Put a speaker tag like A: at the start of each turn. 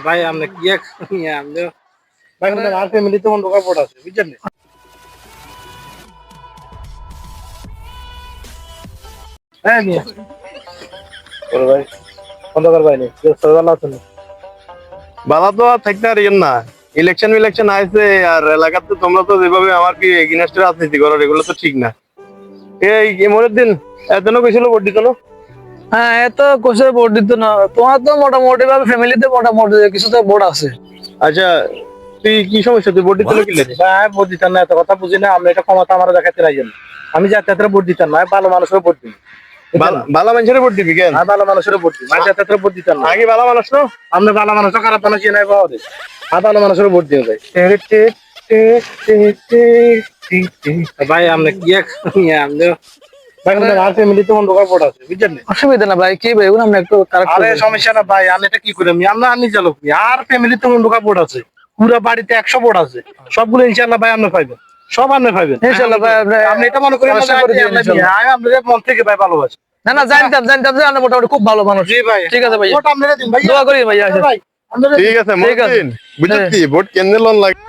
A: ভাই আমরা কি এক আমরা ভাই আমাদের আর ফ্যামিলিতে অন্য কাপড় আছে বুঝছেন না? হ্যাঁ মিয়া বড় ভাই অন্ধকার ভাই নেই সকাল আছেন
B: বাধা তো আর থাকতে আর ইয়েন না। ইলেকশন আইছে আর এলাকাতে তোমরা তো যেভাবে আমার কি এগেইনস্ট রাজনীতি করো এগুলো তো ঠিক না। এই মনের দিন এতনো কইছিল ভোট দিত না।
C: হ্যাঁ এত কোষে ভোট দিত না, তোমার তো মোটামুটি ভাবে ফ্যামিলিতে মোটামুটি কিছু তো ভোট আছে।
B: আচ্ছা তুই কি সমস্যা, তুই ভোট দিতে না কিলে?
A: ভাই ভোট দিতাম না, এত কথা বুঝি না। আমরা এটা ক্ষমতা আমরা দেখাতে রাখেন। আমি যাতে ভোট দিতাম না, ভালো মানুষের ভোট দিই।
B: ভালো মানুষের ভোট দিবি কেন?
A: ভালো মানুষের ভোট দিই, আমি যাতে ভোট দিতাম না।
B: আগে ভালো মানুষ না,
A: আমরা ভালো মানুষ খারাপ মানুষ নাই পাওয়া যায়। ভালো মানুষের ভোট দিয়ে ভাই। ভাই আমরা কি এক আমরা ভাই আমাদের আর ফ্যামিলিতে অন্য কাপড় আছে বুঝছেন না?
C: অসুবিধা না ভাই, কি ভাই ওগুলো আমরা একটু কারেক্ট
A: আরে সমস্যা না ভাই, আমি এটা কি করে আমরা আনি চালক আর ফ্যামিলিতে অন্য কাপড় আছে, পুরো বাড়িতে 100 বোর্ড আছে, সবগুলো ইনশাআল্লাহ ভাই আপনি পাইবেন, সব আপনি পাইবেন
C: ইনশাআল্লাহ ভাই।
A: আপনি এটা মনে করেন
C: আশা করি
A: আপনাদের মন থেকে ভাই ভালোবাসি।
C: না না, জানতাম যে আপনি মোটামুটি খুব ভালো মানুষ।
A: জি ভাই
C: ঠিক আছে ভাই,
A: ভোট আপনারা দিন ভাই,
C: দোয়া করি ভাই।
A: ভাই
B: ঠিক আছে মতিন বুঝছি ভোট কেন্দ্রে লোন লাগে।